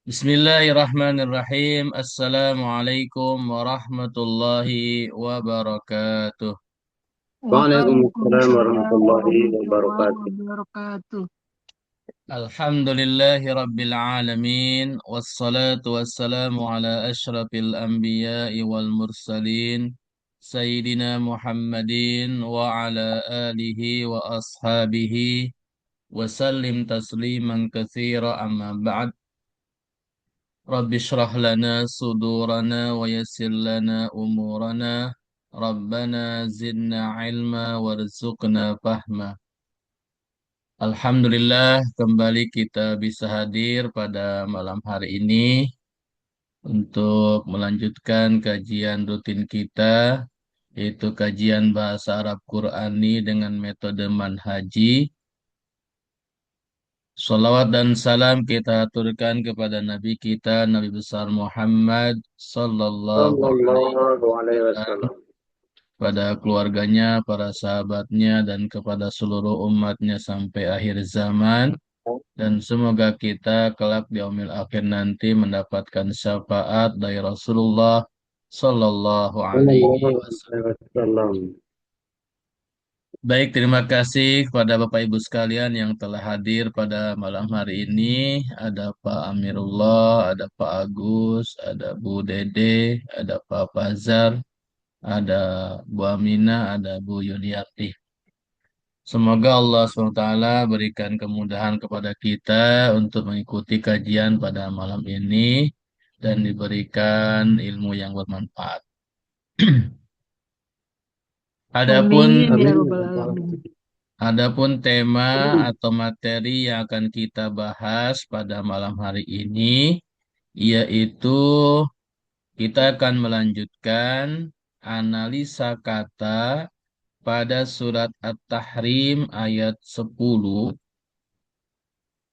Bismillahirrahmanirrahim. Assalamualaikum warahmatullahi wabarakatuh. Waalaikumsalam Waalaikumsalam warahmatullahi warahmatullahi wabarakatuh. wabarakatuh. Alhamdulillahi rabbil alamin. Wassalatu wassalamu ala ashrafil anbiya'i wal mursalin. Sayyidina Muhammadin wa ala alihi wa ashabihi. Wasallim tasliman katsira amma ba'd. Rabbi shrah lana sudurana wa yassir lana umurana. Rabbana zidna ilma warzuqna fahma. Alhamdulillah kembali kita bisa hadir pada malam hari ini untuk melanjutkan kajian rutin kita, yaitu kajian bahasa Arab Qurani dengan metode manhaji. Salawat dan salam kita aturkan kepada Nabi kita, Nabi besar Muhammad Sallallahu Alaihi Sallallahu alaihi Wasallam, wasallam. pada keluarganya, para sahabatnya, dan kepada seluruh umatnya sampai akhir zaman. Dan semoga kita kelak di yaumil akhir nanti mendapatkan syafaat dari Rasulullah Sallallahu Alaihi Sallallahu Wasallam. alaihi wasallam. Baik, terima kasih kepada Bapak Ibu sekalian yang telah hadir pada malam hari ini. Ada Pak Amirullah, ada Pak Agus, ada Bu Dede, ada Pak Fazar, ada Bu Aminah, ada Bu Yuniati. Semoga Allah SWT berikan kemudahan kepada kita untuk mengikuti kajian pada malam ini dan diberikan ilmu yang bermanfaat. Adapun Amin ya Amin. robbal alamin. adapun tema atau materi yang akan kita bahas pada malam hari ini yaitu kita akan melanjutkan analisa kata pada surat At-Tahrim ayat 10,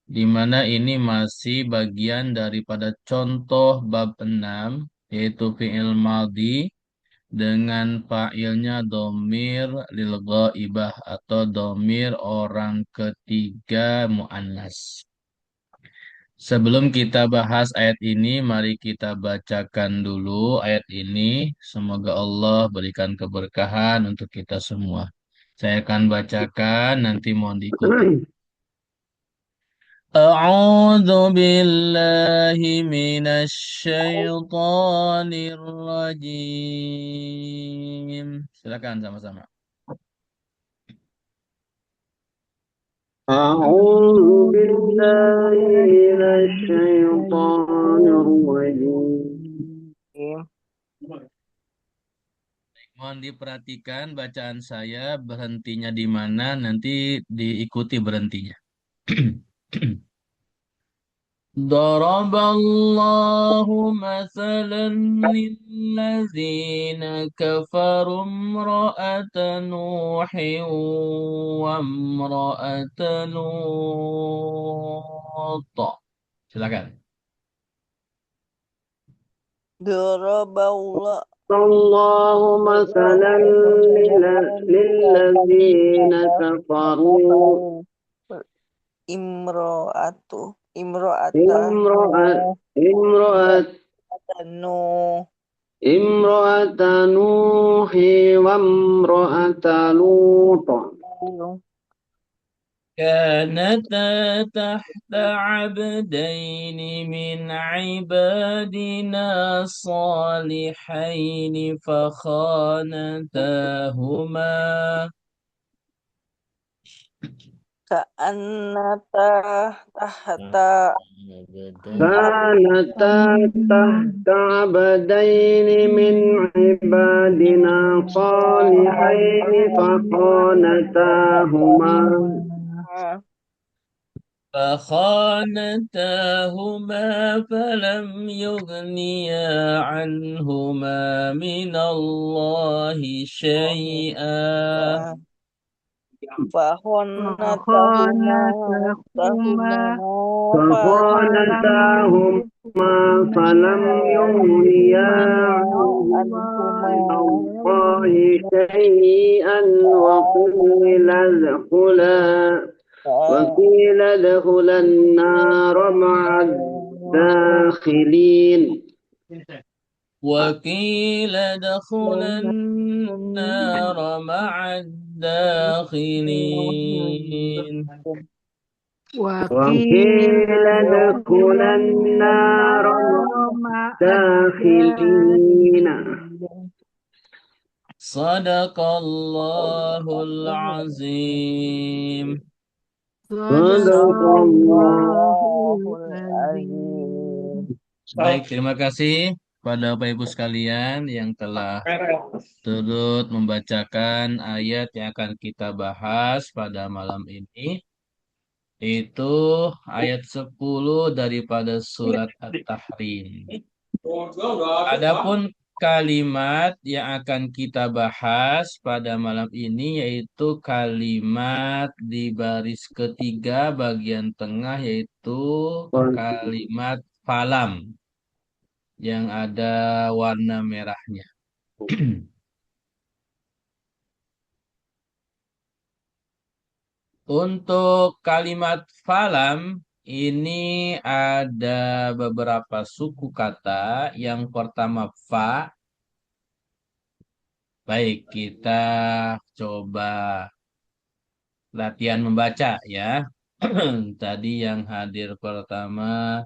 di mana ini masih bagian daripada contoh bab 6, yaitu fi'il madhi dengan fa'ilnya domir lil ghaibah atau domir orang ketiga mu'annas. Sebelum kita bahas ayat ini, mari kita bacakan dulu ayat ini. Semoga Allah berikan keberkahan untuk kita semua. Saya akan bacakan, nanti mohon diikuti. أعوذ بالله من الشيطان الرجيم. Silakan sama-sama. A'udzu billahi minasyaitonir rajim. Bismillahirrahmanirrahim. Mohon diperhatikan bacaan saya, berhentinya di mana, nanti diikuti berhentinya. ضرب الله مثلا للذين كفروا امرأة نوح وامرأة لوط. Silakan. Daraballah Allahu masalan lilladzina kafaru kafaru imro'atu imro'ata imra'at imra'at nu imra'ata nuhi wa imra'ata lut. كانتا تحت عبدين من عبادنا صالحين فخانتاهما ka'annata tahta كانتا تحت عبدين من عبادنا صالحين فخانتاهما فلم يغنيا عنهما من الله شيئا fahonatahuma فخانتاهما فلم يغنيا عنهما من الله شيئا وقيل ادخلا النار مع الداخلين وقيل ادخل النار مع الداخلين وقيل وقيل ادخل ادخلا النار مع النار مع الداخلين الداخلين. صدق الله العظيم. صدق صدق الله الله العظيم. Baik, terima kasih pada Bapak Ibu sekalian yang telah turut membacakan ayat yang akan kita bahas pada malam ini. Itu ayat 10 daripada surat At-Tahrim. Adapun kalimat yang akan kita bahas pada malam ini yaitu kalimat di baris ketiga bagian tengah yaitu kalimat falam yang ada warna merahnya. Untuk kalimat falam ini ada beberapa suku kata. Yang pertama fa. Baik, kita coba latihan membaca ya. Tadi yang hadir pertama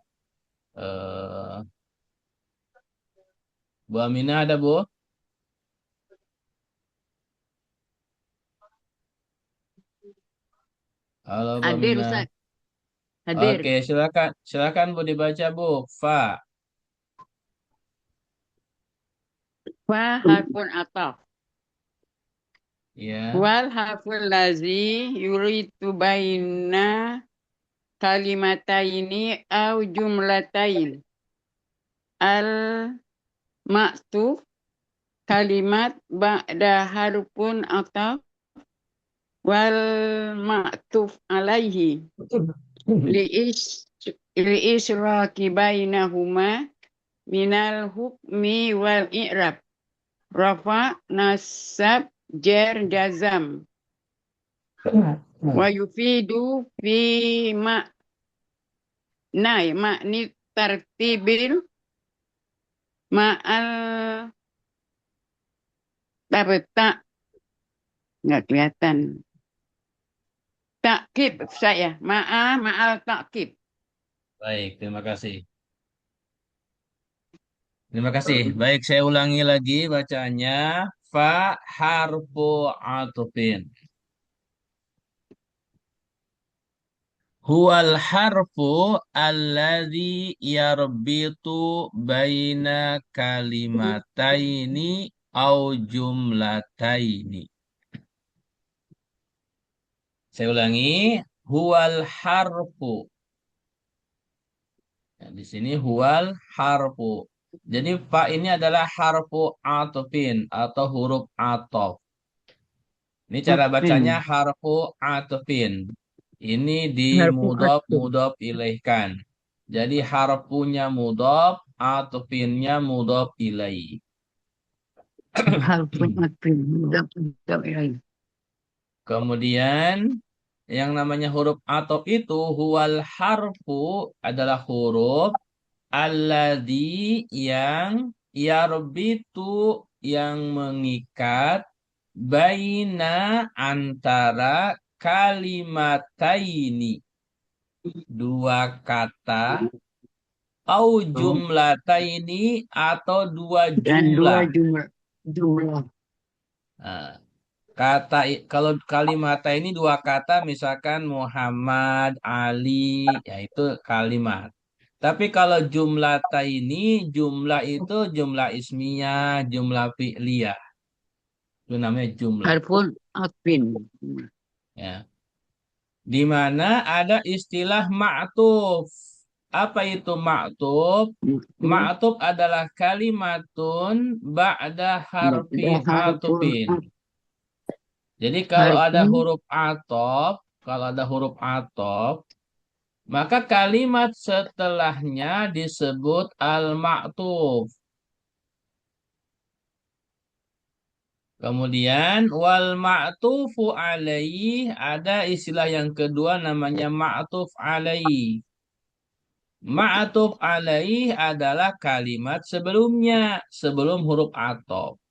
eh, Bu Aminah ada Bu? Halo Bu Hadir Aminah. Ustaz, hadir. Oke, silakan silakan Bu dibaca Bu. Fa Fa harfun ataf. ya. Wal harful lazi yuritu baina kalimataini au jumlatain. Al maktuf kalimat ba'da harfun ataf wal maktuf alaihi liis liisraki bainahuma minal hukmi wal i'rab. Rafa, nasab, jar, jazam. Wa yufidu fi makni tartibil ma'al tabta. Nggak kelihatan. Takkib saya. Ma'al takkib. Baik, terima kasih. Terima kasih. Baik, saya ulangi lagi bacaannya. Fa harfu atufin. Huwal harfu alladhi yarbitu baina kalimataini au jumlataini. Saya ulangi. Huwal harfu. Nah, di sini huwal harfu. Jadi fa ini adalah harfu atufin atau huruf atof. Ini cara bacanya harfu atufin. Ini di Harfu mudhof atfin. mudhof ilaihkan. Jadi harfunya mudhof, atufinnya mudhof ilaih. Harfun atfin. Mudaf ilaih. Kemudian yang namanya huruf atof itu huwal harfu adalah huruf alladzi yang yarbitu yang mengikat baina antara kalimataini dua kata au jumlataini atau dua Dan dua jumlah. jumlah. Nah, kalau kalimata ini dua kata misalkan Muhammad, Ali, yaitu kalimat. Tapi kalau jumlata ini jumlah itu jumlah ismiyah, jumlah fi'liyah. Itu namanya jumlah. Harfun atfin. Ya. Di mana ada istilah ma'tuf. Apa itu ma'tuf? Ma'tuf adalah kalimatun ba'da harfi atufin. Jadi kalau ada huruf atof, maka kalimat setelahnya disebut al-ma'tuf. Kemudian wal ma'tufu alaih ada istilah yang kedua namanya ma'tuf alaih. Ma'atuf alaih adalah kalimat sebelumnya, sebelum huruf atop.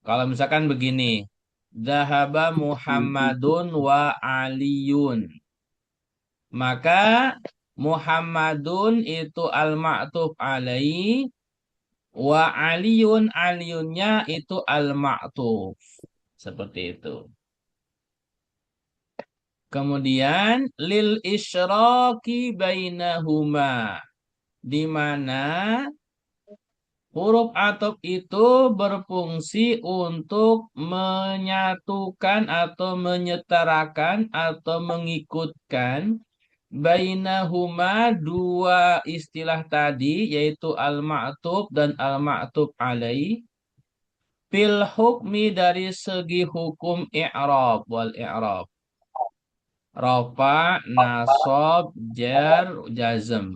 Kalau misalkan begini, Zahaba Muhammadun wa Aliyun. Maka Muhammadun itu al-ma'tuf alaih, wa Aliyun, Aliyunnya itu al-ma'tuf. Seperti itu. Kemudian lil isyraki bainahuma, di mana huruf atop itu berfungsi untuk menyatukan atau menyetarakan atau mengikutkan bainahuma, dua istilah tadi, yaitu al-ma'tuf dan al-ma'tuf alaih, fil hukmi, dari segi hukum i'rab wal i'rab. Rafa, nasab, jar, jazm.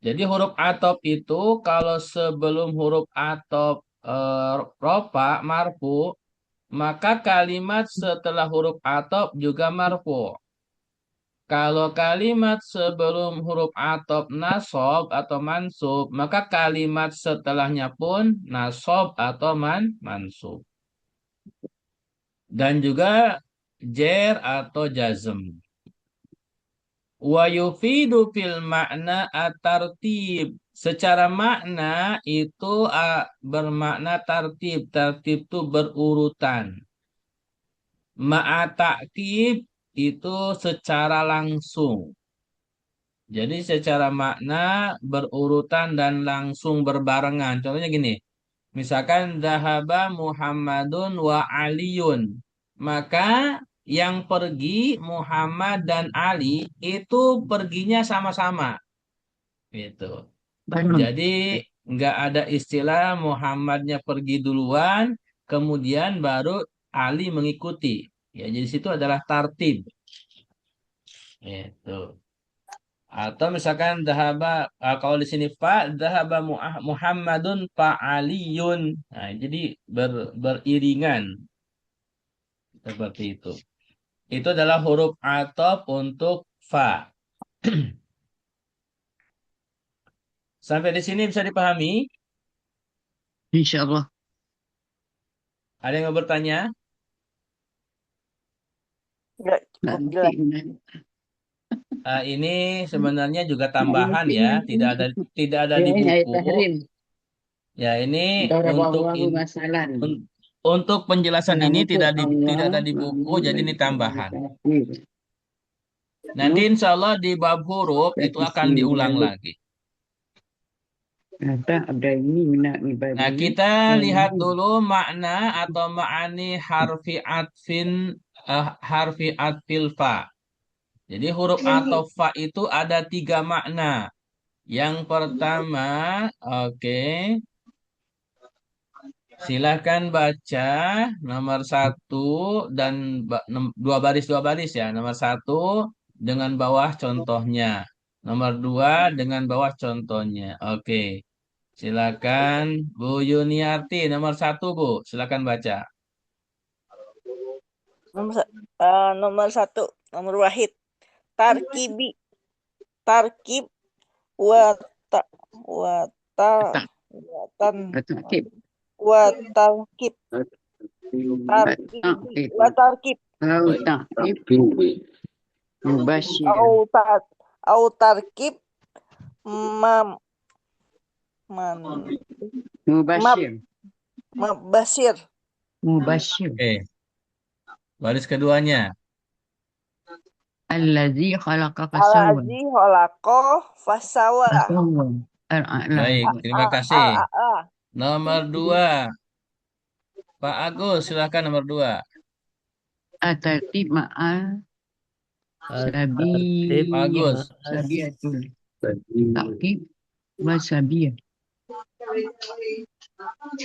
Jadi huruf atop itu kalau sebelum huruf atop rofa marfu, maka kalimat setelah huruf atop juga marfu. Kalau kalimat sebelum huruf atop nasab atau mansub, maka kalimat setelahnya pun nasab atau mansub. Dan juga jer atau jazm. Wa yufidu fil makna at-tartib. Secara makna itu bermakna tartib. Tartib itu berurutan. Ma'atakib itu secara langsung. Jadi secara makna berurutan dan langsung berbarengan. Contohnya gini. Misalkan Dahaba Muhammadun wa Aliyun. Maka yang pergi Muhammad dan Ali itu perginya sama-sama. Gitu. Benar. Jadi nggak ada istilah Muhammadnya pergi duluan, kemudian baru Ali mengikuti. Ya, jadi situ adalah tartib. Itu. Atau misalkan kalau di sini dahaba Muhammadun fa Aliyun. Nah, jadi beriringan seperti itu. Itu adalah huruf atop untuk fa. Sampai di sini bisa dipahami? Insya Allah. Ada yang mau bertanya? Enggak cukup jelas. Nanti. Ini sebenarnya juga tambahan ya, tidak ada Ya, di ini ayat buku. tahrim. Ya, ini untuk Daraballahu masalan. untuk penjelasan ini Nah, itu tidak ada Allah di buku, jadi ini tambahan. kafir. Nanti insya Allah di bab huruf itu akan diulang Bismillah. lagi. Kata ada ini minak Nah, ibadi. kita lihat dulu makna atau ma'ani harfi atfil fa. Jadi huruf atau fa itu ada 3 makna. Yang pertama, oke, silakan baca nomor 1 dan 2 baris ya. Nomor 1 dengan bawah contohnya. Nomor 2 dengan bawah contohnya. Oke, silakan Bu Yuniarti nomor 1 Bu, silakan baca. Nomor satu, nomor wahid. Tarkibi, tarkib, wata, wata, watan, Takib. watarkib, tarkibi, watarkib, Au takib. Mubashir. au tarkib, mam, man, Mubashir. mabasir, Mubashir. Oke, baris keduanya. Allazi khalaqaka sawwa. alazi holako fasawa. Al-a'la. Baik, terima kasih. A. Nomor 2, Pak Agus, silakan nomor 2. At-tartib ma'al At-tartib Bagus. sabiyatul. Takib wa sabiyah.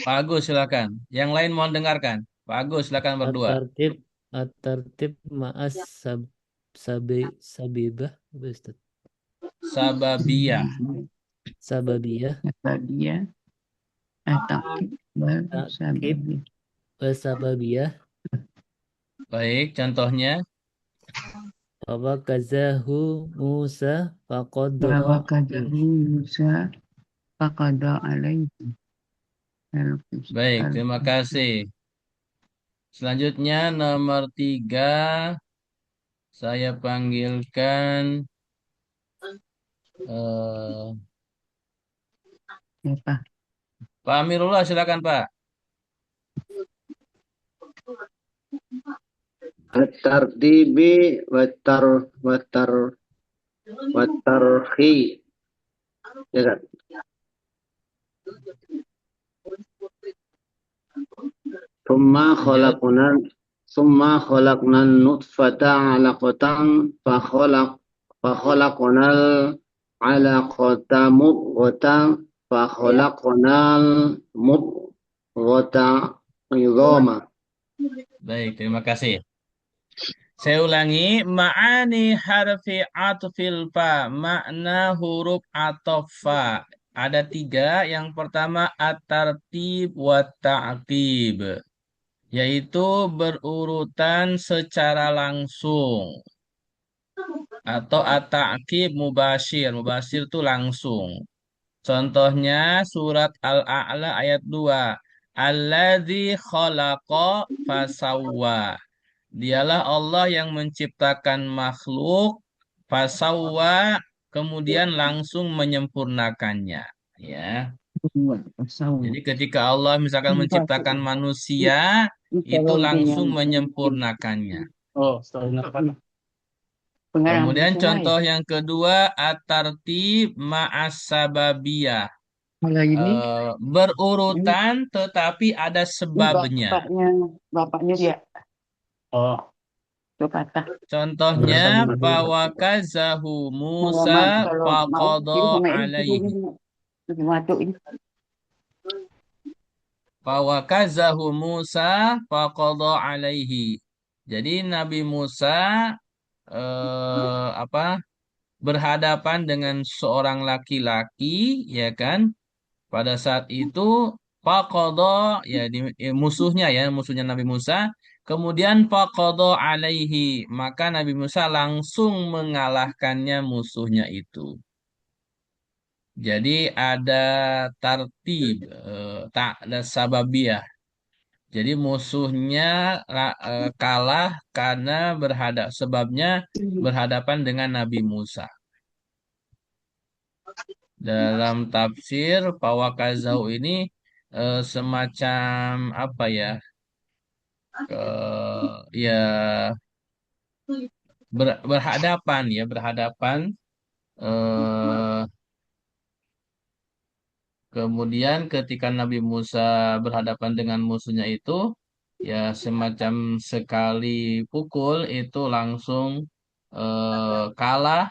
Pak Agus silakan. Yang lain mohon dengarkan. Pak Agus silakan nomor 2. At-tartib ma'as sabibah, apa Ustaz? Sababiyah. Sababiyah, Sabiyah. At-takib wa sabiyah. wasababiyah, Baik, contohnya. Fawakazahu Musa faqada ووكله موسى فقضى عليه Baik, terima kasih. Selanjutnya nomor 3, saya panggilkan eh, Siapa? Pak Amirullah, silakan Pak. At-tartibi watarhi. Ya kan? Thumma Lanjut. khalaqna Thumma khalaqnan nutfata 'alaqatan fa khalaqnal 'alaqata mudghatan fa khalaqnal mudghata 'idhama. Baik, terima kasih. Saya ulangi, ma'ani harfi atfil fa, makna huruf atof fa. Ada 3, yang pertama at-tartib wa ta'qib, yaitu berurutan secara langsung. Atau at-ta'qib mubashir, mubashir itu langsung. Contohnya surat Al-A'la ayat 2. Alladzi khalaqa fasawwa. Dialah Allah yang menciptakan makhluk, fasawwa, kemudian langsung menyempurnakannya. Ya. Jadi ketika Allah misalkan menciptakan manusia, itu langsung menyempurnakannya. Oh, Kemudian contoh yang kedua, at-tartib ma'as sababiyah. Kalau ini Berurutan tetapi ada sebabnya. bapaknya dia. Oh, itu kata. Contohnya, fawakazahu Musa Kalau mau faqada ini sama ini alaihi. masuk ini. Fawakazahu Musa faqada alaihi. Jadi Nabi Musa apa, berhadapan dengan seorang laki-laki, ya kan? Pada saat itu faqada, ya, musuhnya, ya, musuhnya Nabi Musa. Kemudian faqada alaihi, maka Nabi Musa langsung mengalahkannya musuhnya itu. Jadi ada tartib, tak ada sababiyah. Jadi musuhnya kalah karena sebabnya berhadapan dengan Nabi Musa. Dalam tafsir Pawakazau ini semacam apa ya? Ya, berhadapan, ya, berhadapan. eh, Kemudian ketika Nabi Musa berhadapan dengan musuhnya itu, ya, semacam sekali pukul itu langsung kalah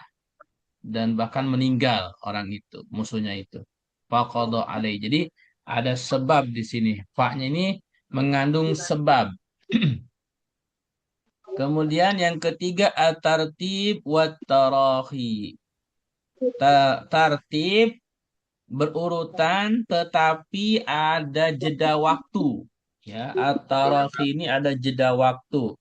dan bahkan meninggal orang itu, musuhnya itu. Faqada alaih. Jadi ada sebab di sini. Fa-nya ini mengandung sebab. Kemudian yang ketiga at-tartib wa tarahi. Tartib berurutan tetapi ada jeda waktu. Ya, at-tarahi ini ada jeda waktu.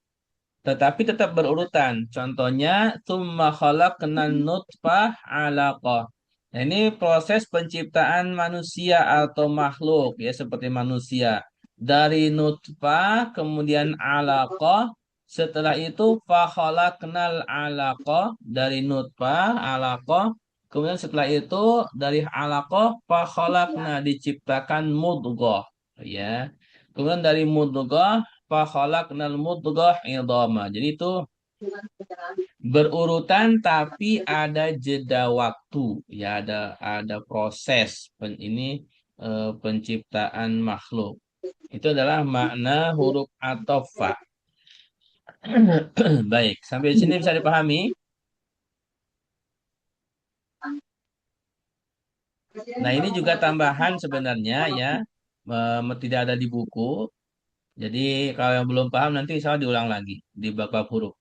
Tetapi tetap berurutan. Contohnya, tsumma khalaqnan nutfah 'alaqah. Nah, ini proses penciptaan manusia atau makhluk, ya, seperti manusia. Dari nutfah, kemudian 'alaqah, setelah itu fa khalaqnal 'alaqah, dari nutfah 'alaqah, kemudian setelah itu dari 'alaqah fa khalaqna, diciptakan mudghah, ya. Kemudian dari mudghah fa khalaqnal mudghah idhama. Jadi itu berurutan tapi ada jeda waktu, ya, ada proses penciptaan makhluk. Itu adalah makna huruf ataf fa. Baik, sampai di sini bisa dipahami? Nah, ini juga tambahan sebenarnya, ya, tidak ada di buku. Jadi kalau yang belum paham nanti saya diulang lagi di bab huruf.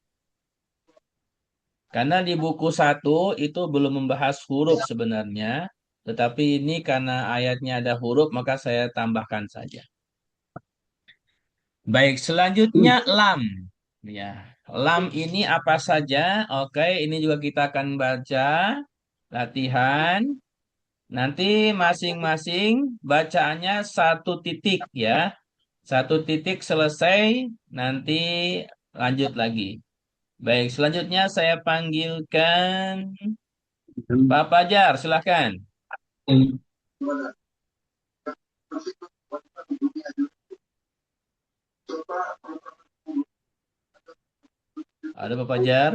Karena di buku 1 itu belum membahas huruf sebenarnya, tetapi ini karena ayatnya ada huruf, maka saya tambahkan saja. Baik, selanjutnya lam. Ya, lam ini apa saja? Oke, ini juga kita akan baca latihan. Nanti masing-masing bacaannya satu titik ya. Satu titik selesai, nanti lanjut lagi. Baik, selanjutnya saya panggilkan Pak Fajar, silakan. Ada Pak Fajar?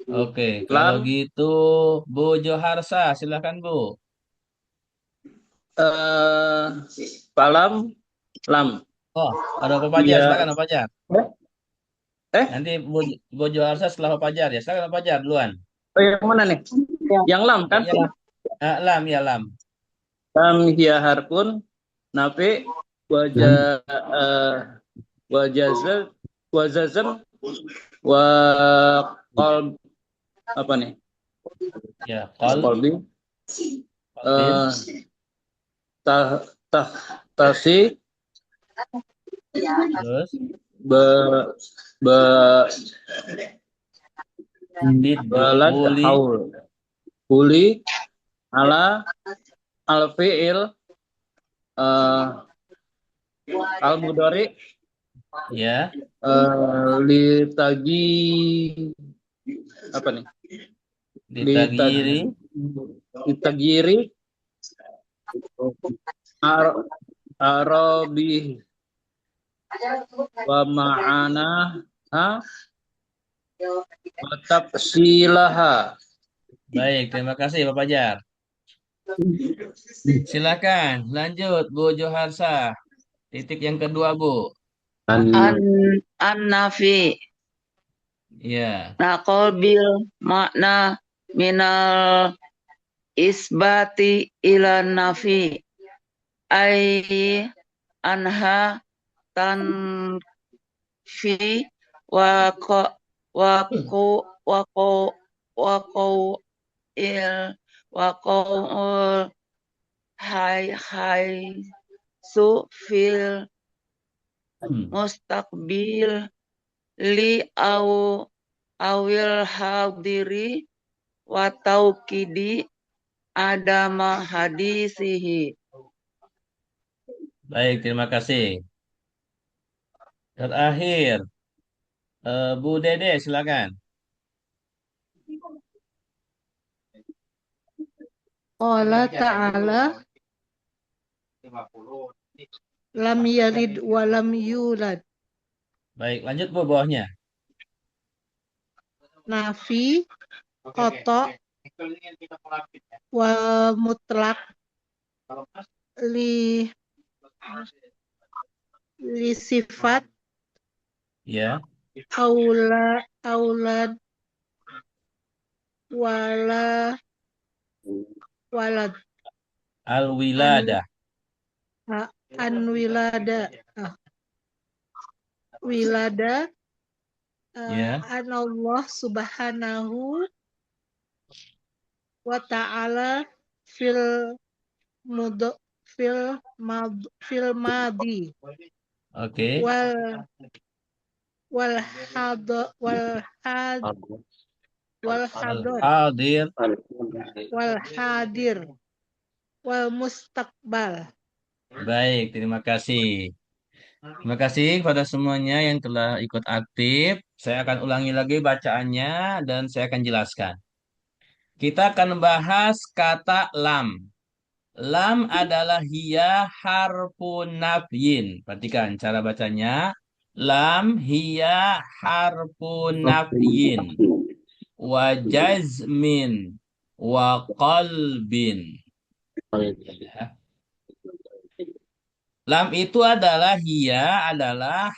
Oke, kalau Lam, gitu Bu Joharsa, silakan Bu. eh, Palam, lam. Oh, ada Pak Fajar, Ya, silakan Pak Fajar. eh, Nanti Bu Joharsa setelah Pak Fajar ya. Silakan Pak Fajar duluan. oh, yang mana nih? Yang lam kan? Ya, lam ya lam. Lam hiya harfun nafi wajah wajazal wajazam wa qalb apa nih? Ya, kol, Qalbi kolbin, eh tah tah tasi terus be be balad tidukuli, haul kuli ala al fiil al mudari ya, li tagi apa nih? Li ditagiri, tagiri arabi wa ma'ana ha wa tafsilaha. baik, terima kasih Pak Fajar. Silakan, lanjut Bu Joharsa. Titik yang kedua Bu. An An nafi Ya, naqol bil makna minal isbati ila nafi ai anha tanfi wa ko wa ko wa ko wa ko il wa ko hai su fil mustaqbil li awil hadiri wa taukidi adama hadisihi. baik, terima kasih. Terakhir, Bu Dede, silakan. Qala ta'ala lam yalid wa lam yulad. Baik, lanjut Bu bawahnya. Nafi, koto, wa mutlak, li, li sifat, Ya, aulad, wala, walad, al-wilada. an wilada, wilada, Ya, an Allah subhanahu wa ta'ala fil mud fil madi oke. wal wal had wal had wal hadar Al-hadir. wal hadir wal mustaqbal. Baik, terima kasih. Terima kasih kepada semuanya yang telah ikut aktif. Saya akan ulangi lagi bacaannya dan saya akan jelaskan. Kita akan bahas kata lam. Lam adalah hiya harfun nafyin. Perhatikan cara bacanya. Lam hiya harfun nafyin. Wa jazmin. Wa qalbin. Ya. Lam itu adalah adalah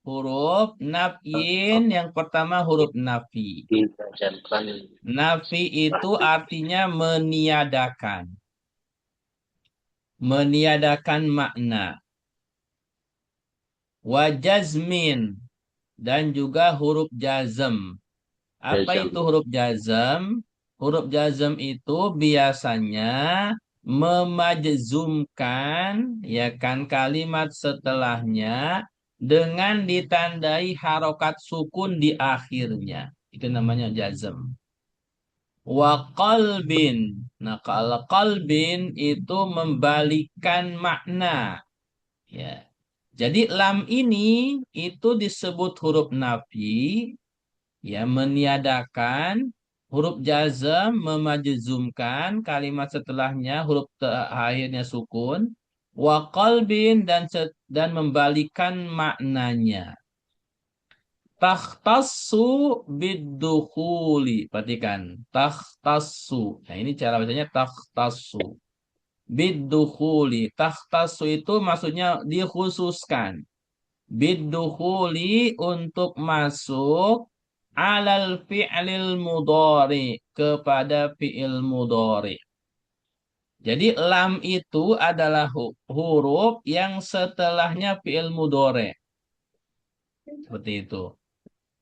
huruf nafyin yang pertama huruf nafi. Nafi itu artinya meniadakan. Meniadakan makna. Wajazmin dan juga huruf jazm. Apa itu huruf jazm? Huruf jazm itu biasanya memajzumkan ya kan kalimat setelahnya dengan ditandai harokat sukun di akhirnya. Itu namanya jazm. Wa qalbin. Nah, kalau qalbin itu membalikan makna. Ya. Jadi lam ini itu disebut huruf nafi, ya meniadakan huruf jazm memajzumkan kalimat setelahnya huruf akhirnya sukun wa qalbin dan membalikan maknanya. Takhtassu biddukhuli. Perhatikan. Takhtassu. Nah, ini cara bacanya takhtassu. Biddukhuli. Takhtassu itu maksudnya dikhususkan. Biddukhuli untuk masuk alal fi'lil mudhari kepada fi'il mudhari. Jadi lam itu adalah huruf yang setelahnya fi'il mudhari. Seperti itu.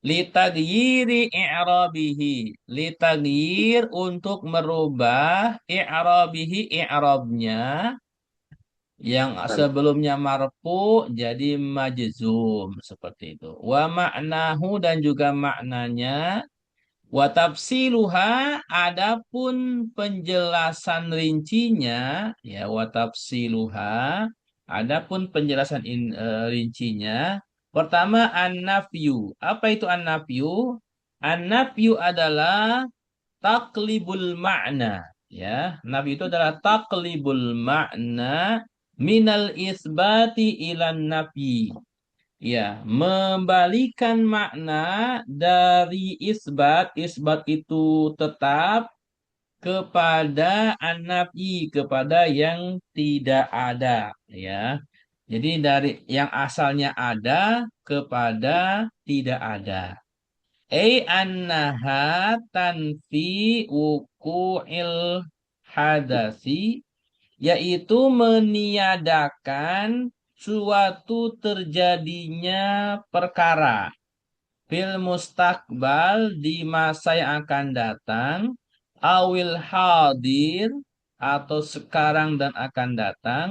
Litaghyiri i'rabihi. Litaghyir untuk merubah i'rabihi i'rabnya yang sebelumnya marfu jadi majzum seperti itu. Wa ma'nahu dan juga maknanya wa tafsiluha adapun penjelasan rincinya ya wa tafsiluha adapun penjelasan rincinya pertama an-nafyu. Apa itu an-nafyu? An-nafyu adalah taklibul makna ya. Nafyu itu adalah taklibul makna minal isbati ilan nafi. Ya, membalikan makna dari isbat, isbat itu tetap kepada an-nafi, kepada yang tidak ada, ya. Jadi dari yang asalnya ada kepada tidak ada. Annaha tanfi wuku'il hadasi yaitu meniadakan suatu terjadinya perkara fil mustakbal di masa yang akan datang awil hadir atau sekarang dan akan datang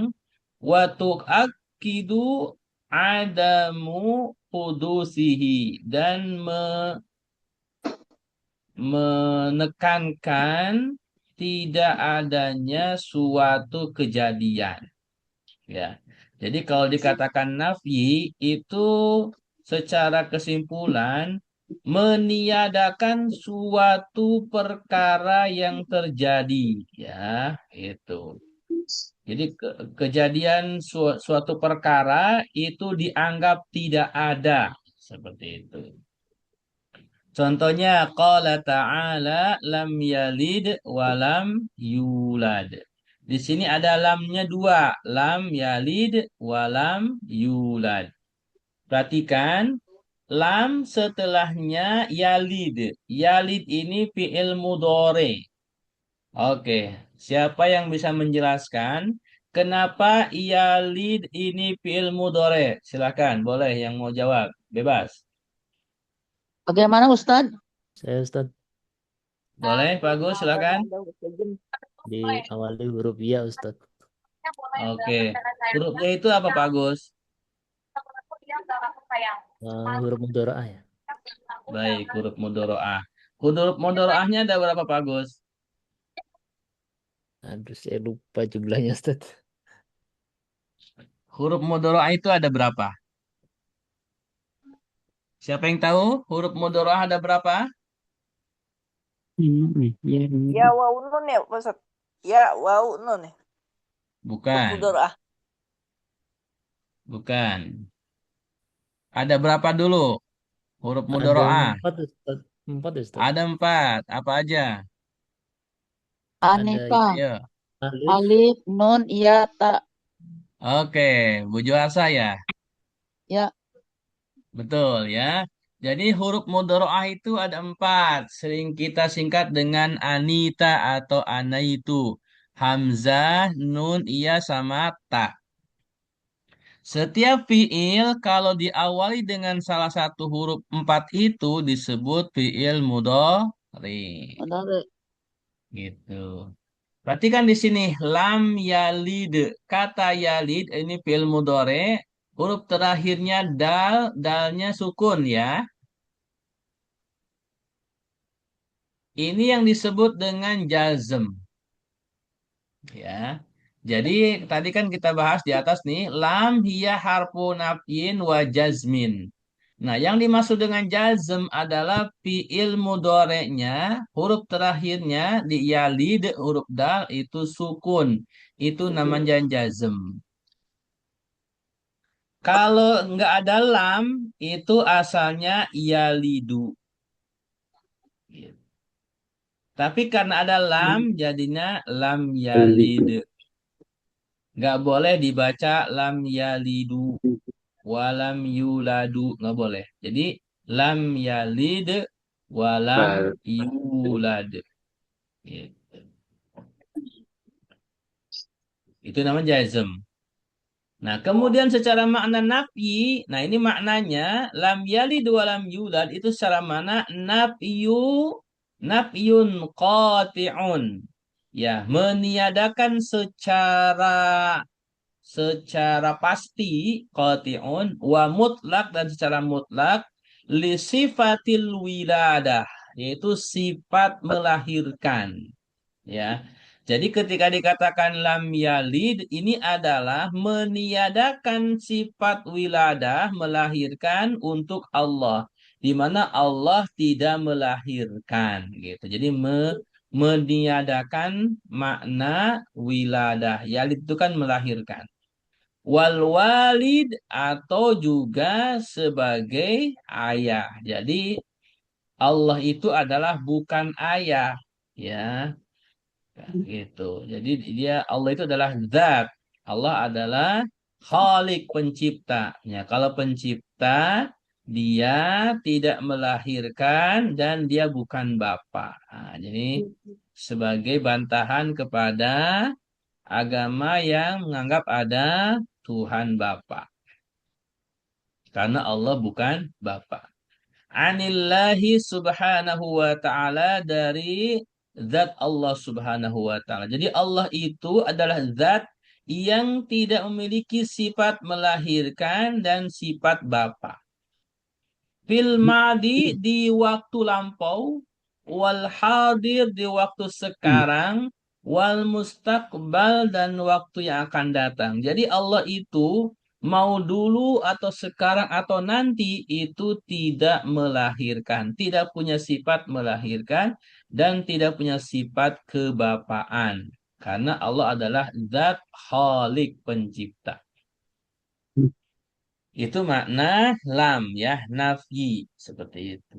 wa tu'akkidu adamu hudusihi dan menekankan tidak adanya suatu kejadian. Ya. Jadi kalau dikatakan nafi itu secara kesimpulan meniadakan suatu perkara yang terjadi, ya, itu. Jadi kejadian suatu perkara itu dianggap tidak ada, seperti itu. Contohnya qala ta'ala lam yalid wa lam yulad. Di sini ada lamnya dua, lam yalid wa lam yulad. Perhatikan lam setelahnya yalid. Yalid ini fi'il mudhari. Oke, siapa yang bisa menjelaskan kenapa yalid ini fi'il mudhari? Silakan, boleh yang mau jawab, bebas. Bagaimana Ustadz? Saya Ustaz Boleh, Pak Agus, silakan. diawali huruf ya Ustaz. Oke. Hurufnya itu apa, Pak Agus? Huruf mudharaah ya. Baik, huruf mudharaah. Huruf mudharaahnya ada berapa, Pak Agus? Aduh, saya lupa jumlahnya Ustaz. Huruf mudharaah itu ada berapa? Siapa yang tahu huruf mudharaah ada berapa? Ya wau nun ya Ustaz. Ya wau nun ya. Bukan, Mudharaah. bukan. Ada berapa dulu huruf Ada mudharaah? 4 Ustaz. 4 Ustaz. Ada 4. Apa aja? Aneka, Ayo. Alif, alif, nun, iya, ta. Oke, Bu Juasa ya. Ya, Betul ya. Jadi huruf mudharaah itu ada 4. Sering kita singkat dengan Anita atau Anaitu. Hamzah, Nun, Iya, sama Ta. Setiap fiil kalau diawali dengan salah satu huruf 4 itu disebut fiil mudhari. benar. Gitu. Perhatikan di sini lam yalid. Kata yalid ini fi'il mudhari, huruf terakhirnya dal, dalnya sukun ya. Ini yang disebut dengan jazm ya. Jadi tadi kan kita bahas di atas nih lam hiya harfu nafyin wa jazmin. Nah, yang dimaksud dengan jazm adalah fi'il mudhari'nya, huruf terakhirnya di yalid, huruf dal itu sukun. Itu namanya jazm. Kalau nggak ada lam, itu asalnya yalidu. Tapi karena ada lam, jadinya lam yalid. Nggak boleh dibaca lam yalidu, walam yuladu. Nggak boleh. Jadi, lam yalid, walam yulad. Gitu. Itu namanya jazm. Nah, kemudian secara makna nafi, nah ini maknanya lam yalid wa lam yulad itu secara mana nafyun qati'un. Ya, meniadakan secara pasti qati'un wa mutlak dan secara mutlak li sifatil wiladah, yaitu sifat melahirkan. Ya. Jadi ketika dikatakan lam yalid ini adalah meniadakan sifat wiladah melahirkan untuk Allah di mana Allah tidak melahirkan gitu. Jadi meniadakan makna wiladah. Yalid itu kan melahirkan. Wal walid atau juga sebagai ayah. Jadi Allah itu adalah bukan ayah ya. Nah, gitu. Jadi Allah itu adalah zat. Allah adalah Khalik pencipta. Ya, kalau pencipta dia tidak melahirkan dan dia bukan bapa. Nah, jadi sebagai bantahan kepada agama yang menganggap ada Tuhan Bapa. Karena Allah bukan bapa. Anillahi subhanahu wa ta'ala, dari zat Allah subhanahu wa ta'ala. Jadi Allah itu adalah zat yang tidak memiliki sifat melahirkan dan sifat bapa. Fil madi di waktu lampau, wal hadir di waktu sekarang, wal mustaqbal dan waktu yang akan datang. Jadi Allah itu mau dulu atau sekarang atau nanti itu tidak melahirkan, tidak punya sifat melahirkan dan tidak punya sifat kebapaan. Karena Allah adalah zat khalik pencipta. Itu makna lam ya, nafyi seperti itu.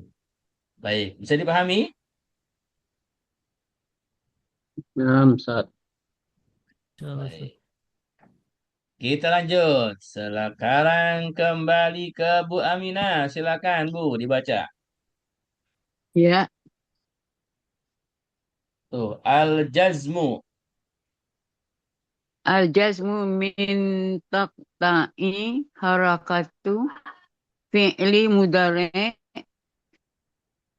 Baik, bisa dipahami? Nah, Ustaz. Baik. Kita lanjut. Sekarang kembali ke Bu Aminah. Silakan Bu, dibaca. Ya, Tuh, al-jazmu. Al-jazmu min taqta'i harakatu fi'li mudhari'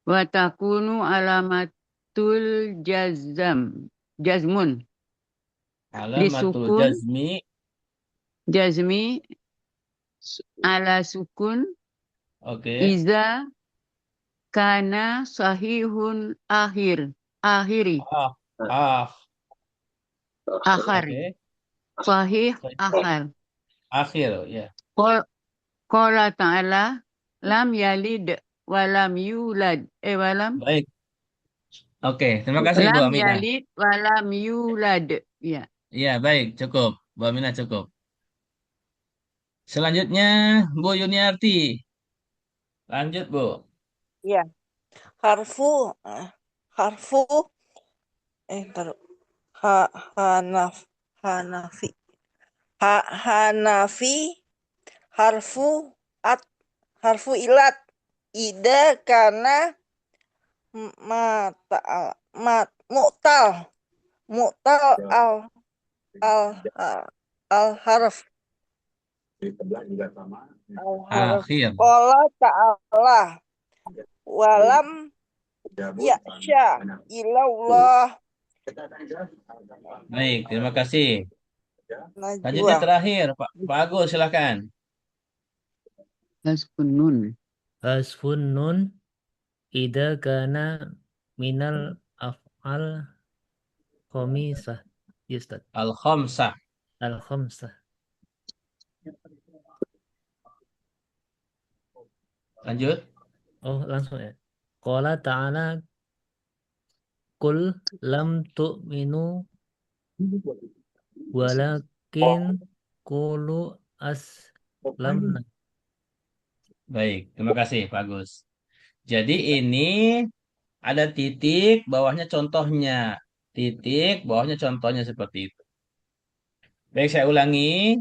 wa takunu alamatul jazmun Alamatul disukun jazmi. jazmi ala sukun Oke. iza kana sahihun akhiri Ah, akhar oke. sahih akhar Akhir, ya. qala ta'ala lam yalid wa lam yulad walam Baik. Oke, terima kasih Bu lam Aminah. yalid wa lam yulad ya. Iya, baik, cukup. Bu Aminah cukup. Selanjutnya Bu Yuniarti. Lanjut, Bu. Ya, harfu harfu taruh hanaf hanafi hanafi harfu harfu ilat ida karena mata mu'tal al al al harf al harf Akhir. qala ta'ala walam ya'sya ilallah Baik, terima kasih. Selanjutnya Najwa. terakhir, Pak Agus, silakan. Hasbun nun. Hasfun nun ida kana minal af'al khomisah. Ya Ustaz. Al-khamsah. Al-khamsah. Lanjut. Oh, langsung ya. Qala ta'ala kul lam tu'minu walakin qulu aslamna. Baik, terima kasih, Pak Agus. Jadi ini ada titik, bawahnya contohnya. Titik, bawahnya contohnya seperti itu. Baik, saya ulangi.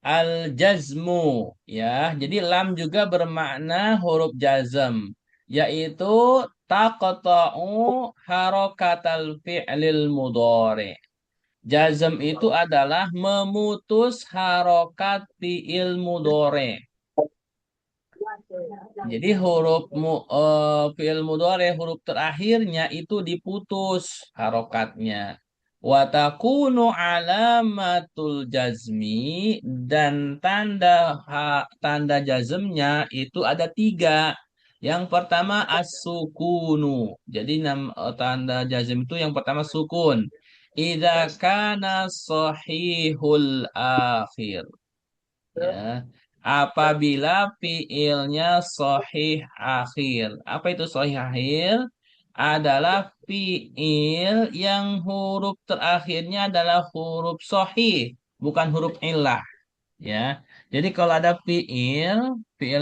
Al-jazmu, ya. Jadi lam juga bermakna huruf jazm, yaitu taqta'u harokatal fi'lil mudhari. Jazm itu adalah memutus harokat fi'il mudhari. Jadi fi'il mudhari huruf terakhirnya itu diputus harokatnya. Watakunu alamatul jazmi dan tanda jazmnya itu ada 3. Yang pertama as-sukunu. Jadi tanda jazm itu yang pertama sukun. Idza kana sahihul akhir. Ya. Apabila fiilnya sahih akhir. Apa itu sahih akhir? Adalah fiil yang huruf terakhirnya adalah huruf sahih, bukan huruf illah. Ya. Jadi kalau ada fiil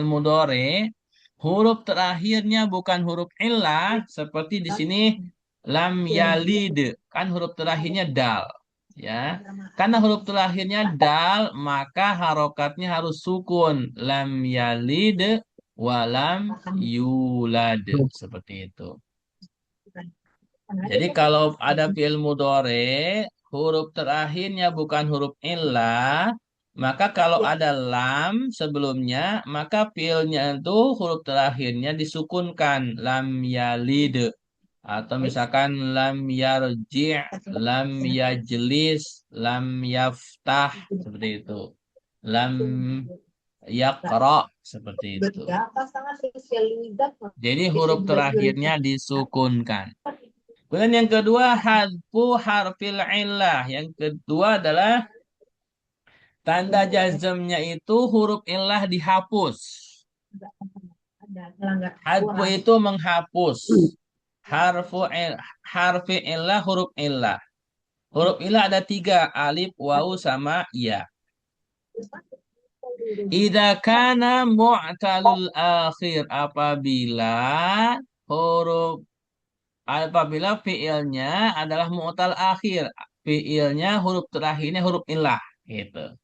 mudhari, huruf terakhirnya bukan huruf illah, seperti di sini lam yalid, kan huruf terakhirnya dal. Ya, karena huruf terakhirnya dal, maka harokatnya harus sukun. Lam yalid walam yulad. Seperti itu. Jadi kalau ada fi'il mudhari, huruf terakhirnya bukan huruf illah, maka kalau ada lam sebelumnya, maka fi'ilnya itu huruf terakhirnya disukunkan. Lam yalid. Atau misalkan lam yarji', lam yajlis, lam yaftah, seperti itu. Lam yaqra, seperti itu. Jadi huruf terakhirnya disukunkan. Kemudian yang kedua hadfu harfil illah. Yang kedua adalah tanda jazmnya itu huruf illah dihapus. Hadfu itu menghapus. Harfi illah, huruf illah. Huruf illah ada 3, alif, wawu, sama ya. Idza kana mu'talul akhir, apabila fiilnya adalah mu'tal akhir, fiilnya huruf terakhirnya huruf illah, gitu.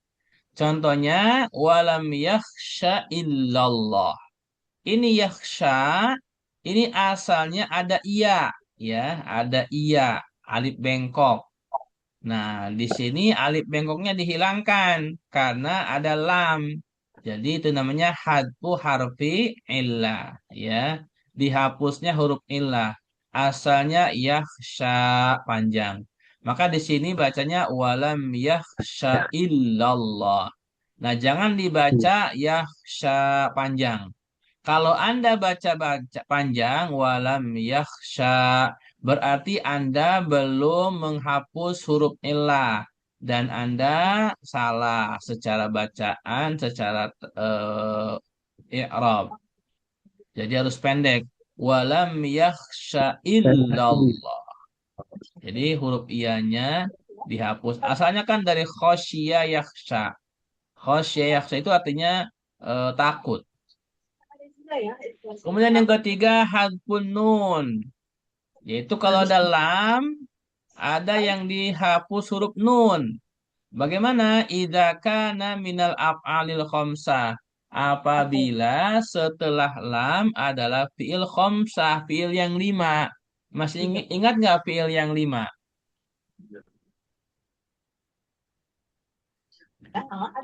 Contohnya walam yakhsha illallah. Ini yakhsha, ini asalnya ada iya, ya, ada iya, alif bengkok. Nah, di sini alif bengkoknya dihilangkan karena ada lam. Jadi itu namanya hadfu harfi illah, ya. Dihapusnya huruf illah. Asalnya yakhsha panjang. Maka di sini bacanya walam yakhsha illallah. Nah, jangan dibaca yakhsha panjang. Kalau Anda baca panjang walam yakhsha, berarti Anda belum menghapus huruf illah dan Anda salah secara bacaan, secara i'rab. Jadi harus pendek. Walam yakhsha illallah. Jadi huruf iyanya dihapus. Asalnya kan dari khosya yakhsha. Khosya yakhsha itu artinya takut. Kemudian yang ketiga hadfun nun. Yaitu kalau ada lam, ada yang dihapus huruf nun. Bagaimana? Idza kana minal af'alil khamsah. Apabila setelah lam adalah fi'il khamsah, fi'il yang 5. Masih ingat nggak fi'il yang 5?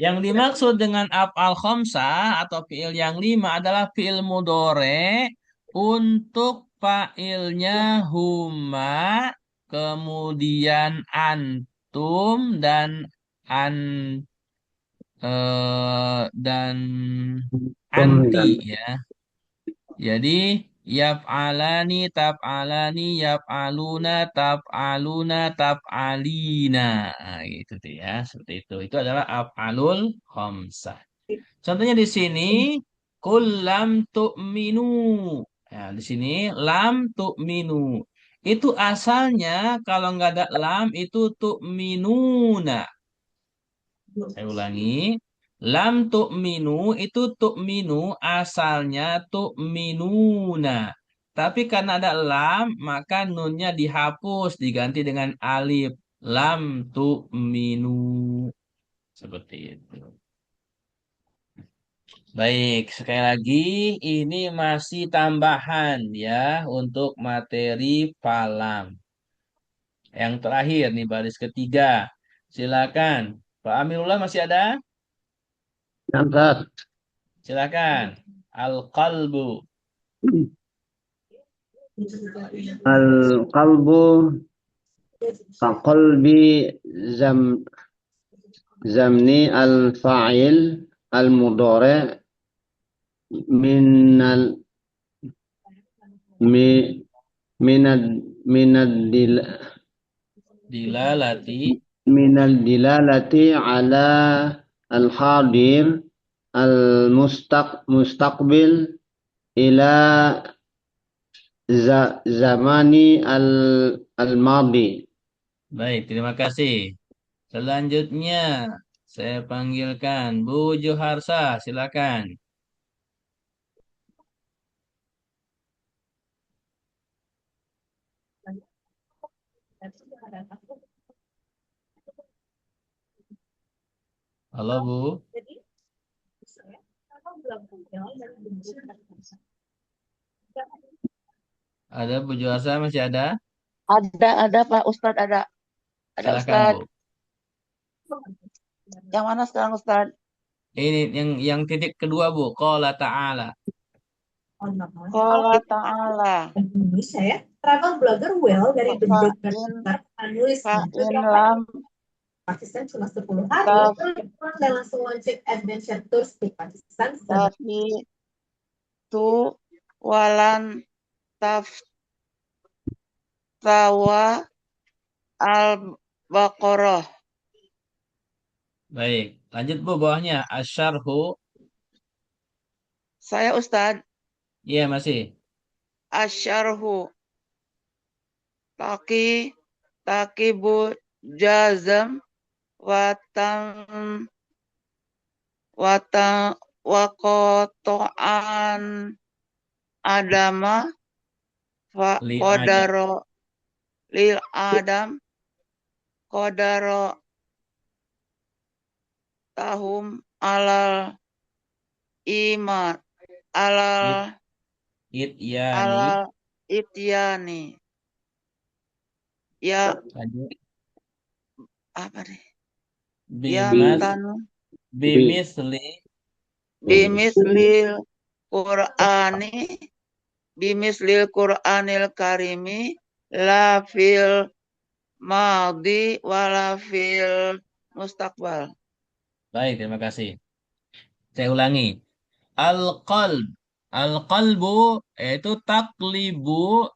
Yang dimaksud dengan af'al khamsah atau fi'il yang 5 adalah fi'il mudhari untuk fa'ilnya huma, kemudian antum an dan anti ya. Jadi yaf'alani taf'alani yaf'aluna taf'aluna taf'alina. Nah, gitu tuh ya, seperti itu. Itu adalah af'alul khamsah. Contohnya di sini kul lam tu'minu. Nah, di sini lam tu'minu. Itu asalnya kalau nggak ada lam itu tu'minuna. Saya ulangi. Lam tu'minu itu tu'minu asalnya tu'minuna. Tapi karena ada lam maka nunnya dihapus diganti dengan alif. Lam tu'minu. Seperti itu. Baik, sekali lagi ini masih tambahan ya untuk materi falam. Yang terakhir nih baris ketiga. Silakan. Pak Amirullah masih ada? Naam, Ustaz. Silakan. Al-qalbu. Al-qalbu kaqalbi zam zamni al-fa'il al-mudhari min al mi minad minad dil Dilalati. minal dilalati ala al-hadir al-mustaqbil ila zamani al-madi. Baik, terima kasih. Selanjutnya saya panggilkan Bu Joharsa, silakan. Halo Bu. Ada Bu Joharsa masih ada? Ada Pak Ustadz, ada Silakan Ustadz. Bu. Yang mana sekarang Ustadz? Ini yang titik kedua Bu. Qala ta'ala. Qala ta'ala. Indonesia ya. Travel blogger Will dari The Blogger menulis Fa'in lam Pakistan cuma 10 hari, dan langsung launching adventure tours di Pakistan. tapi tu walan tawa al-Baqarah. Baik, lanjut Bu bawahnya. Asyarhu. Saya Ustadz, Iya masih. asyarhu takibu jazam watan wakotoan adama fa Li Adam. kodaro lil adam kodaro tahum alal iman alal Ityani. ityani ya Lanjut. apa nih Bimas. tanu Bimisli. bimislil Qur'ani bimislil Qur'anil karimi la fil madi wala fil mustaqbal. Baik, terima kasih. Saya ulangi. Al-qalb. Al-qalbu yaitu taklibu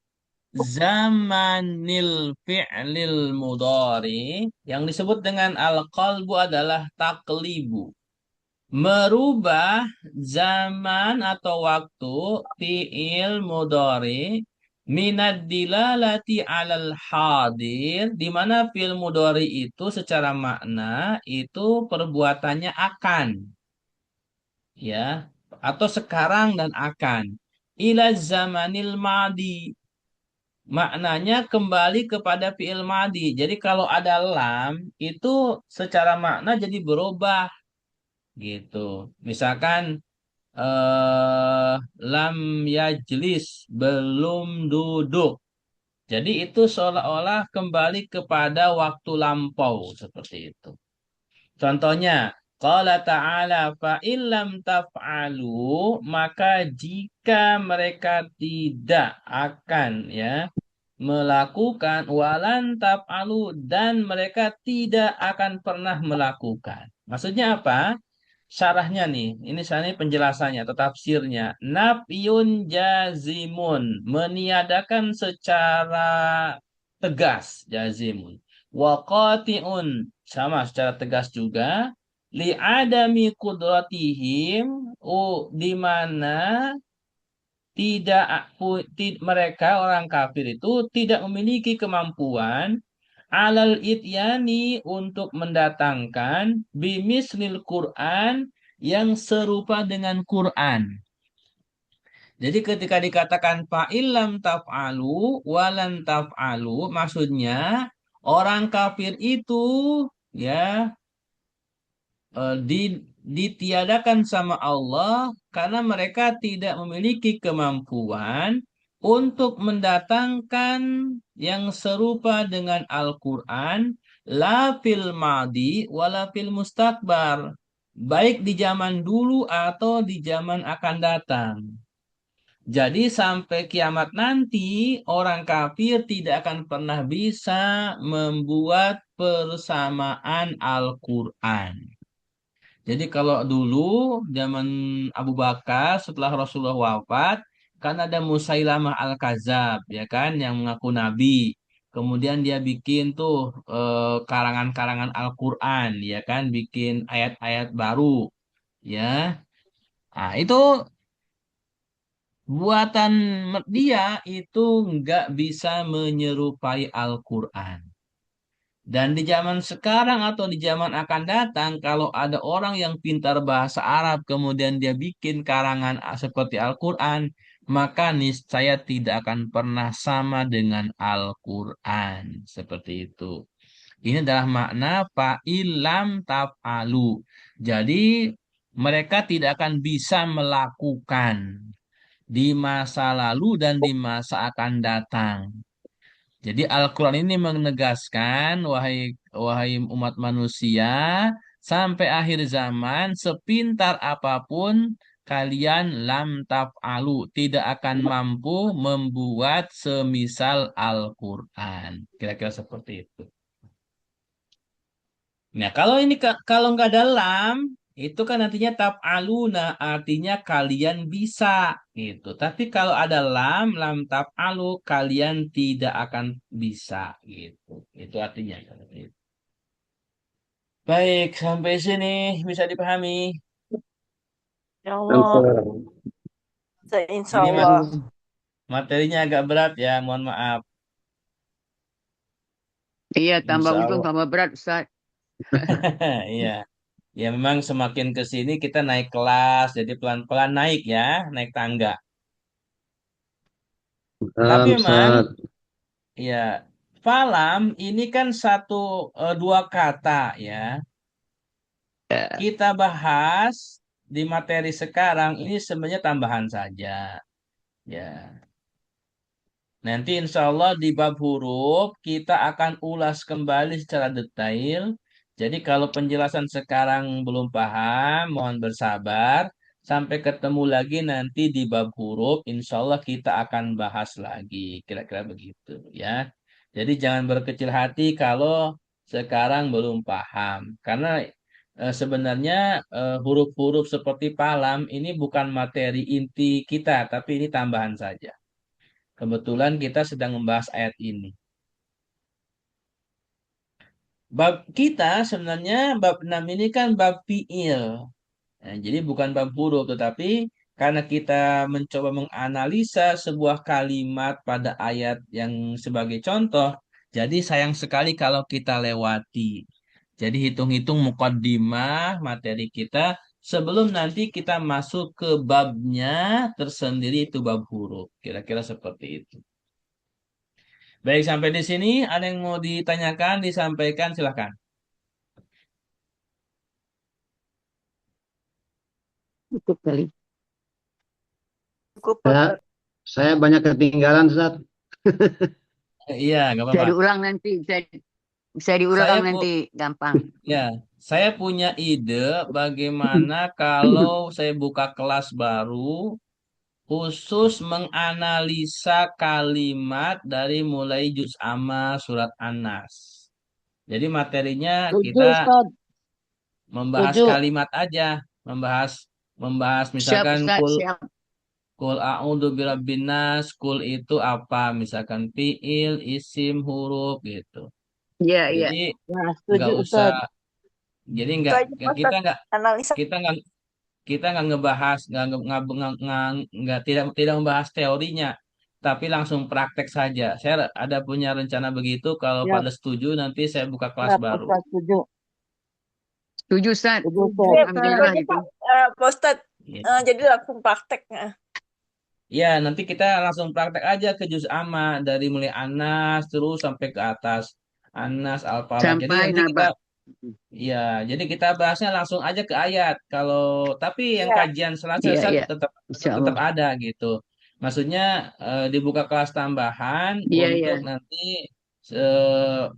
zamanil fi'lil mudhari. Yang disebut dengan al-qalbu adalah taklibu. Merubah zaman atau waktu fi'il mudhari minad dilalati alal hadir, di mana fi'il mudhari itu secara makna itu perbuatannya akan, ya, atau sekarang dan akan. Ila zamanil madi, maknanya kembali kepada fi'il madi. Jadi kalau ada lam itu secara makna jadi berubah gitu. Misalkan eh lam yajlis, belum duduk. Jadi itu seolah-olah kembali kepada waktu lampau seperti itu. Contohnya, qala ta'ala fa illam taf'alu, maka jika mereka tidak akan ya melakukan walan taf'alu dan mereka tidak akan pernah melakukan. Maksudnya apa? Syarahnya nih, ini syarahnya penjelasannya atau tafsirnya. Nafyun jazimun, meniadakan secara tegas jazimun. Wa qati'un, sama secara tegas juga. Li'adami kudratihim, di mana tidak mereka orang kafir itu tidak memiliki kemampuan alal ityani untuk mendatangkan bimislil Quran yang serupa dengan Quran. Jadi ketika dikatakan fa'ilam taf'alu walan taf'alu, maksudnya orang kafir itu ya ditiadakan sama Allah karena mereka tidak memiliki kemampuan untuk mendatangkan yang serupa dengan Al-Quran la fil madi wala fil mustakbar, baik di zaman dulu atau di zaman akan datang. Jadi sampai kiamat nanti orang kafir tidak akan pernah bisa membuat persamaan Al-Quran. Jadi kalau dulu zaman Abu Bakar setelah Rasulullah wafat, kan ada Musailamah Al-Kadzab ya kan yang mengaku nabi. Kemudian dia bikin tuh karangan-karangan Al-Qur'an ya kan, bikin ayat-ayat baru ya. Nah, itu buatan dia itu nggak bisa menyerupai Al-Qur'an. Dan di zaman sekarang atau di zaman akan datang, kalau ada orang yang pintar bahasa Arab, kemudian dia bikin karangan seperti Al-Quran, maka niscaya tidak akan pernah sama dengan Al-Quran. Seperti itu. Ini adalah makna fa'ilam taf'alu. Jadi, mereka tidak akan bisa melakukan di masa lalu dan di masa akan datang. Jadi Al-Quran ini menegaskan, wahai wahai umat manusia, sampai akhir zaman, sepintar apapun kalian lam taf'alu, tidak akan mampu membuat semisal Al-Quran. Kira-kira seperti itu. Nah, kalau ini kalau nggak ada lam, itu kan nantinya taf'aluna, artinya kalian bisa gitu. Tapi kalau ada lam taf'alu, kalian tidak akan bisa gitu. Itu artinya. Baik, sampai sini bisa dipahami. Ya Allah, insya Ini Allah. materinya agak berat ya, mohon maaf. Iya, tambah Insya untung Allah. tambah berat, Ustaz. Iya. Ya memang semakin ke sini kita naik kelas, jadi pelan-pelan naik ya, naik tangga. Tapi memang Ustaz. ya, falam ini kan dua kata ya. Kita bahas di materi sekarang ini sebenarnya tambahan saja. Ya, nanti insya Allah di bab huruf kita akan ulas kembali secara detail. Jadi kalau penjelasan sekarang belum paham, mohon bersabar. Sampai ketemu lagi nanti di bab huruf, insya Allah kita akan bahas lagi. Kira-kira begitu ya. Jadi jangan berkecil hati kalau sekarang belum paham. Karena sebenarnya huruf-huruf seperti palam ini bukan materi inti kita, tapi ini tambahan saja. Kebetulan kita sedang membahas ayat ini. Bab kita sebenarnya bab 6 ini kan bab fiil. Nah, jadi bukan bab huruf, tetapi karena kita mencoba menganalisa sebuah kalimat pada ayat yang sebagai contoh, jadi sayang sekali kalau kita lewati. Jadi hitung-hitung mukaddimah materi kita sebelum nanti kita masuk ke babnya tersendiri itu bab huruf. Kira-kira seperti itu. Baik, sampai di sini ada yang mau ditanyakan, disampaikan, silahkan. Cukup kali. Cukup, Saya, Ustaz. saya banyak ketinggalan, Ustaz. Iya, nggak Bisa apa-apa. diulang nanti, bisa Saya diulang pu nanti, gampang. ya, saya punya ide bagaimana kalau saya buka kelas baru khusus menganalisa kalimat dari mulai juz amma surat An-Nas. Jadi materinya Setuju, kita Ustaz. membahas Setuju. kalimat aja, membahas Siap, misalkan Ustaz. Siap. kul a'udzu birabbin nas, kul itu apa? Misalkan fiil, isim, huruf gitu. Iya, iya. Jadi Nah, setuju nggak Ustaz. usah, jadi Itu nggak aja Pak kita Ustadz. nggak Analisa. kita nggak kita nggak ngebahas nggak tidak membahas teorinya, tapi langsung praktek saja. Saya ada punya rencana begitu. Kalau Siap, pada setuju nanti saya buka kelas siap baru. Ustaz, setuju. Setuju, Ustaz. Setuju Setuju, Ustaz. Iya, Ustaz. Alhamdulillah itu itu. Pak Ustadz. Ya, Jadi langsung prakteknya. Ya, nanti kita langsung praktek aja ke juz amma dari mulai Anas terus sampai ke atas Anas Al-Falaq. Jadi Sampai nanti nabah. jadi kita bahasnya langsung aja ke ayat. Tapi yang Iya. kajian Selasa Iya, iya. tetap Insya tetap Allah. ada gitu. Maksudnya dibuka kelas tambahan Iya, iya. untuk nanti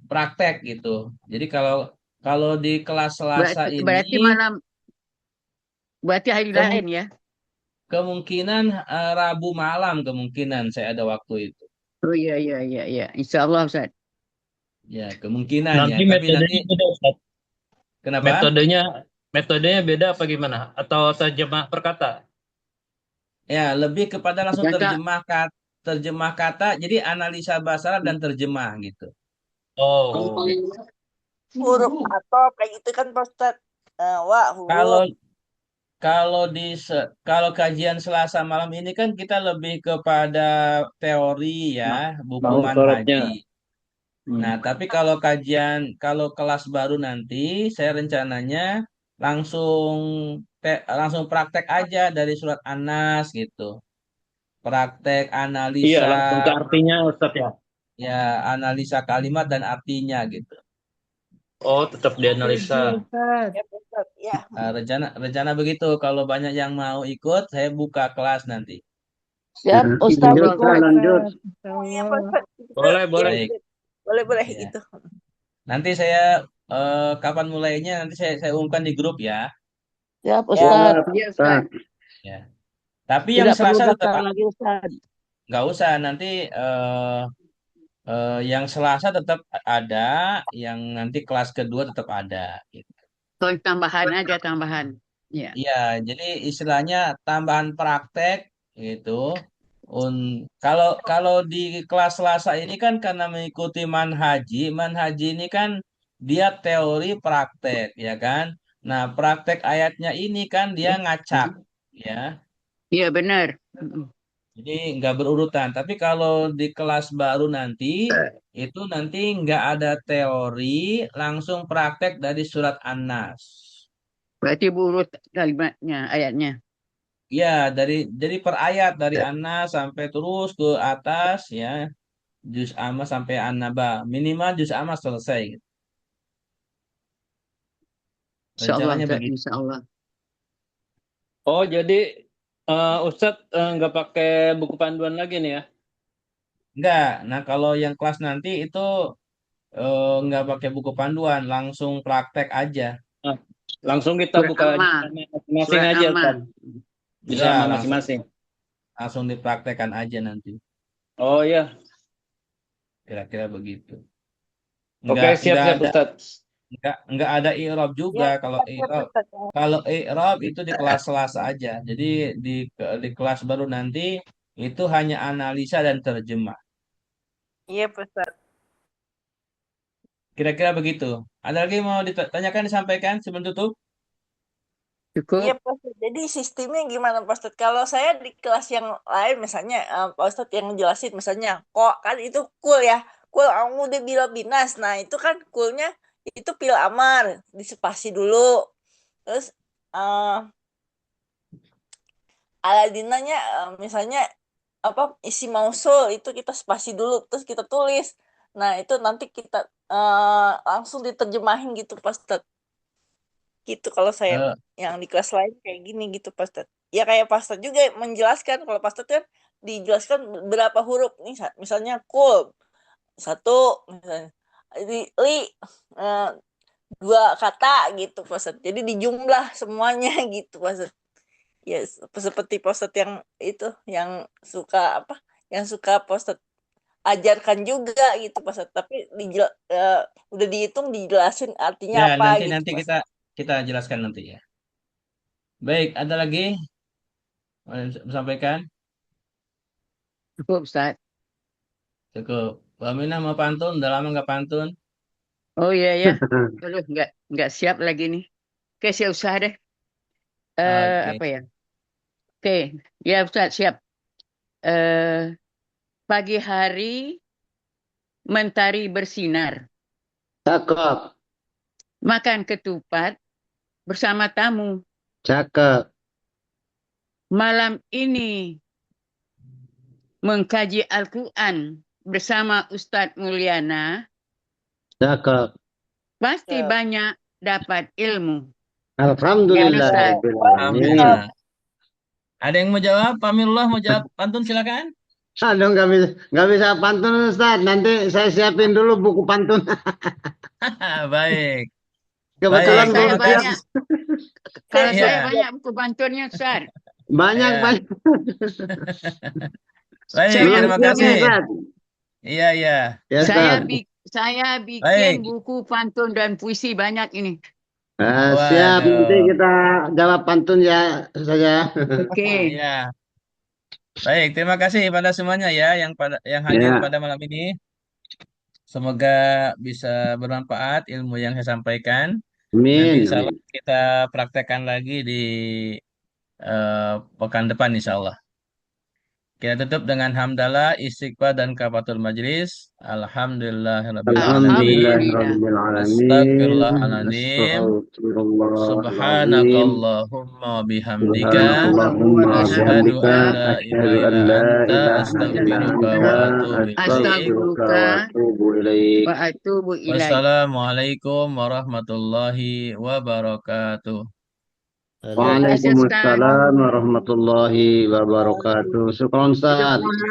praktek gitu. Jadi kalau kalau di kelas Selasa Berarti ini berarti hari kem- lain ya. kemungkinan Rabu malam kemungkinan saya ada waktu itu. Oh iya, iya, iya, iya. Insya Allah, Ustaz. Ya, kemungkinan ya. Nanti Tapi nanti metodenya beda, Ustaz. kenapa? Metodenya beda apa gimana? Atau terjemah perkata? Ya, lebih kepada langsung Kata, terjemah kata. Jadi analisa bahasa Arab dan terjemah gitu. Oh, Huruf atau kayak gitu kan Pak Ustadz. Wah, Kalau huruf. kalau kajian Selasa malam ini kan kita lebih kepada teori ya, buku Nahu sorobnya. manhaji. Nah, tapi kalau kelas baru nanti saya rencananya langsung langsung praktek aja dari surat An-Nas gitu. Praktek Iya, langsung ke analisa artinya Ustaz ya. ya analisa kalimat dan artinya gitu. Oh, tetap Setuju, dianalisa. Ustaz. Ya, Pak Ustadz. Ya. Rencana begitu. Kalau banyak yang mau ikut, saya buka kelas nanti. Siap Nah, Ustaz lanjut, ikut. Ustaz, lanjut. Ustaz. Insya Iya Pak Allah. Ustadz. Itu, Boleh, ya, boleh. Baik, boleh ya. gitu. Nanti saya kapan mulainya nanti saya umumkan di grup ya. Siap Ya. Ustaz. iya, Ustaz. Ustaz. Ya. Tapi yang Tidak perlu Selasa tetap daftar lagi Ustaz. nggak usah nanti yang Selasa tetap ada, yang nanti kelas kedua tetap ada. Gitu. Soal tambahan aja, tambahan. Iya. Iya, jadi istilahnya tambahan praktek gitu. Kalau kalau di kelas Selasa ini kan karena mengikuti manhaji ini kan dia teori praktek, ya kan? Nah, praktek ayatnya ini kan dia ngacak, ya. Iya, benar. Mm-mm. Jadi nggak berurutan. Tapi kalau di kelas baru nanti itu nanti nggak ada teori, langsung praktek dari surat An-Nas. Berarti burut kalimatnya, ayatnya. Ya, dari per ayat dari An-Nas sampai terus ke atas ya, juz amma sampai An-Naba. Minimal juz amma selesai. Insya Allah, Rencananya Ustaz. begitu. Insya Allah. Oh, jadi Ustadz nggak pakai buku panduan lagi nih ya? Enggak. Nah, kalau yang kelas nanti itu nggak pakai buku panduan, langsung praktek aja. Ah, langsung kita Surat buka Amma. masing-masing Surat aja, Amma. Ustadz. Bisa Ya, sama langsung masing-masing. langsung dipraktekkan aja nanti. Oh iya. Kira-kira begitu. Oke, siap-siap Ada Ustadz. nggak ada i'rab juga. Ya, Kalau siap, i'rab Ustaz. kalau i'rab itu di kelas Selasa aja. Jadi di kelas baru nanti itu hanya analisa dan terjemah. Iya Pak Ustadz. Kira-kira begitu. Ada lagi mau ditanyakan disampaikan sebelum tutup? Iya Cukup. Pak Ustadz. Jadi sistemnya gimana Pak Ustadz? Kalau saya di kelas yang lain misalnya Pak Ustadz yang ngejelasin misalnya kok kan itu kul ya. Kul a'udzu binas. Nah, itu kan kulnya itu pil amar, dispasi dulu. Terus Aladinanya misalnya apa isi mausul itu kita spasi dulu terus kita tulis. Nah, itu nanti kita langsung diterjemahin gitu Pak Ustadz. Gitu kalau saya Eh, yang di kelas lain kayak gini gitu Pak Ustadz. Ya kayak Pak Ustadz juga menjelaskan kalau Pak Ustadz kan dijelaskan berapa huruf nih misalnya kul satu misalnya li eh, dua kata gitu Pak Ustadz. Jadi dijumlah semuanya gitu Pak Ustadz. Ya seperti Pak Ustadz yang itu yang suka apa? Yang suka Pak Ustadz ajarkan juga gitu Pak Ustadz. Tapi udah dihitung dijelasin artinya Ya, apa nanti gitu nanti Pak kita Ustadz. kita jelaskan nanti ya. Baik, ada lagi mau sampaikan? Cukup, Ustaz. Cukup. Mbak Aminah mau pantun? Udah lama nggak pantun? Oh iya ya. Aduh, nggak siap lagi nih. Oke, saya usaha deh. Oke. Apa ya? Oke, ya Ustaz, siap. Pagi hari mentari bersinar, Cakep, makan ketupat bersama tamu. cakep, Malam ini mengkaji Al-Quran bersama Ustadz Mulyana, cakep. pasti banyak dapat ilmu. Alhamdulillah. Ustaz. Alhamdulillah. Ada yang mau jawab? Pak Amirullah mau jawab pantun silakan. Aduh, nggak bisa pantun Ustaz. Nanti saya siapin dulu buku pantun. Baik. Kebetulan Baik, Saya belum terima siap. banyak. Kalau Iya. saya banyak buku pantunnya, Ustaz. Banyak, Ya. banyak. Baik, Saya Belum terima siap kasih. nih, Ustaz. Iya, iya. Ya, Saya Ustaz. saya Baik. bikin buku pantun dan puisi banyak ini. Siap, nanti Waduh. kita jawab pantun ya saja. Oke. Iya. Baik, terima kasih pada semuanya ya yang hadir Ya, pada malam ini. Semoga bisa bermanfaat ilmu yang saya sampaikan. Nanti amin, insya Allah amin. kita praktekkan lagi di pekan depan insya Allah. Kita tutup dengan hamdalah, istighfar dan kafatul majlis. Alhamdulillahirabbil alamin. Alhamdulillahirabbil alamin. Astagfirullahaladzim. Astaghfirullahaladzim. Subhanakallahumma bihamdika. Subhanakallahumma Asyhadu bihamdika an la asyhadu ilaha an illa la anta ilaha illa astaghfiruka anta wa atubu ilaik. astaghfiruka wa atubu ilaik. Wa atubu ilaik. Wassalamualaikum warahmatullahi wabarakatuh. Terima kasih, Ustaz. Waalaikumsalam warahmatullahi wabarakatuh. Syukran, Ustaz.